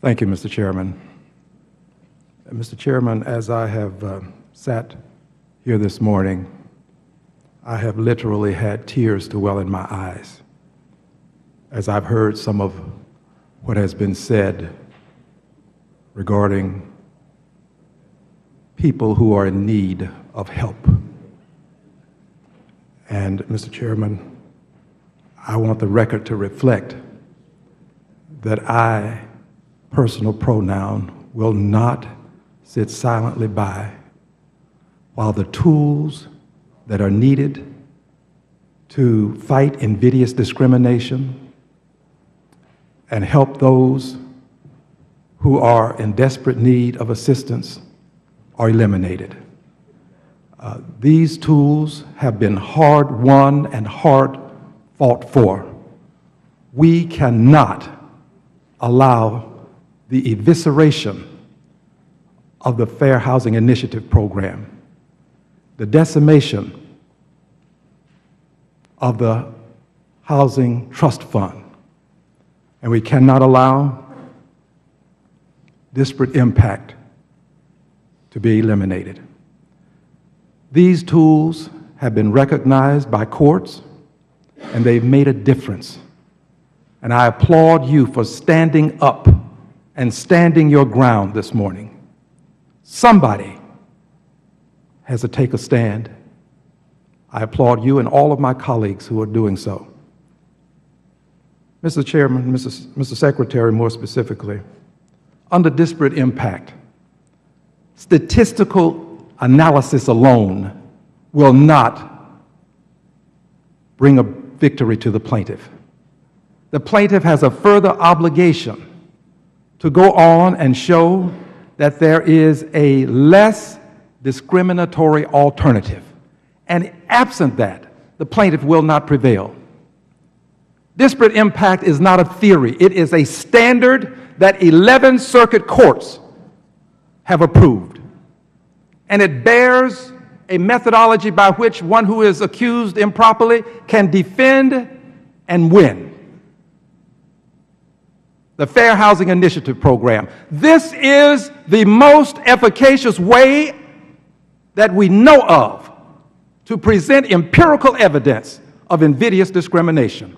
Thank you, Mr. Chairman. Mr. Chairman, as I have sat here this morning, I have literally had tears to well in my eyes as I've heard some of what has been said regarding people who are in need of help. And, Mr. Chairman, I want the record to reflect that I, personal pronoun, will not sit silently by while the tools that are needed to fight invidious discrimination and help those who are in desperate need of assistance are eliminated. These tools have been hard won and hard fought for. We cannot allow the evisceration of the Fair Housing Initiative program, the decimation of the Housing Trust Fund, and we cannot allow disparate impact to be eliminated. These tools have been recognized by courts, and they've made a difference. And I applaud you for standing up and standing your ground this morning. Somebody has to take a stand. I applaud you and all of my colleagues who are doing so. Mr. Chairman, Mr. Secretary, more specifically, under disparate impact, statistical analysis alone will not bring a victory to the plaintiff. The plaintiff has a further obligation to go on and show that there is a less discriminatory alternative. And absent that, the plaintiff will not prevail. Disparate impact is not a theory. It is a standard that 11 circuit courts have approved. And it bears a methodology by which one who is accused improperly can defend and win. The Fair Housing Initiative program. This is the most efficacious way that we know of to present empirical evidence of invidious discrimination.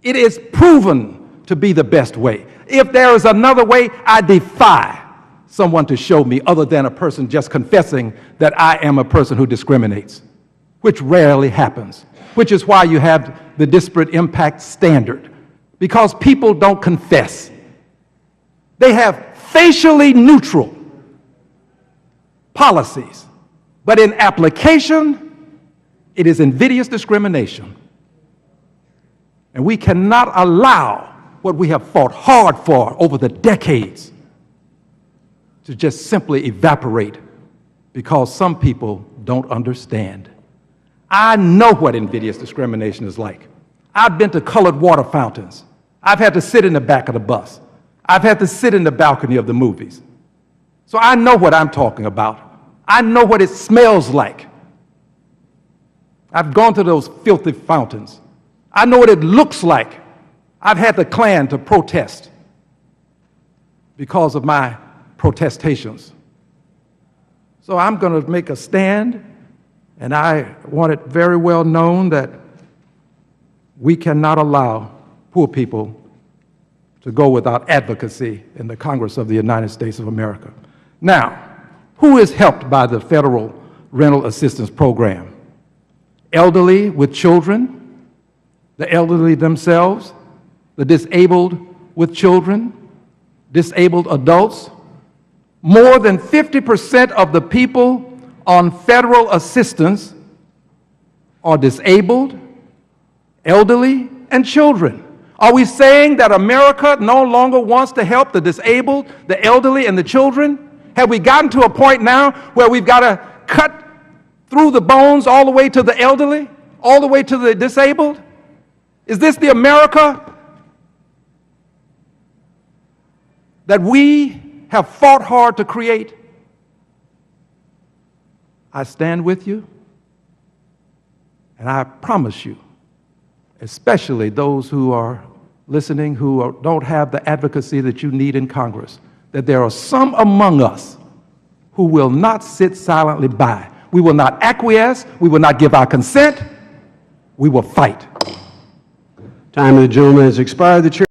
It is proven to be the best way. If there is another way, I defy someone to show me other than a person just confessing that I am a person who discriminates, which rarely happens, which is why you have the disparate impact standard, because people don't confess. They have facially neutral policies, but in application, it is invidious discrimination. And we cannot allow what we have fought hard for over the decades to just simply evaporate because some people don't understand. I know what invidious discrimination is like. I've been to colored water fountains. I've had to sit in the back of the bus. I've had to sit in the balcony of the movies. So I know what I'm talking about. I know what it smells like. I've gone to those filthy fountains. I know what it looks like. I've had the Klan to protest because of my protestations. So I'm going to make a stand, and I want it very well known that we cannot allow poor people to go without advocacy in the Congress of the United States of America. Now, who is helped by the Federal Rental Assistance Program? Elderly with children, the elderly themselves, the disabled with children, disabled adults. More than 50% of the people on federal assistance are disabled, elderly, and children. Are we saying that America no longer wants to help the disabled, the elderly, and the children? Have we gotten to a point now where we've got to cut through the bones all the way to the elderly, all the way to the disabled? Is this the America that we have fought hard to create? I stand with you, and I promise you, especially those who are listening who don't have the advocacy that you need in Congress, that there are some among us who will not sit silently by. We will not acquiesce. We will not give our consent. We will fight. Time of the gentleman has expired. The chair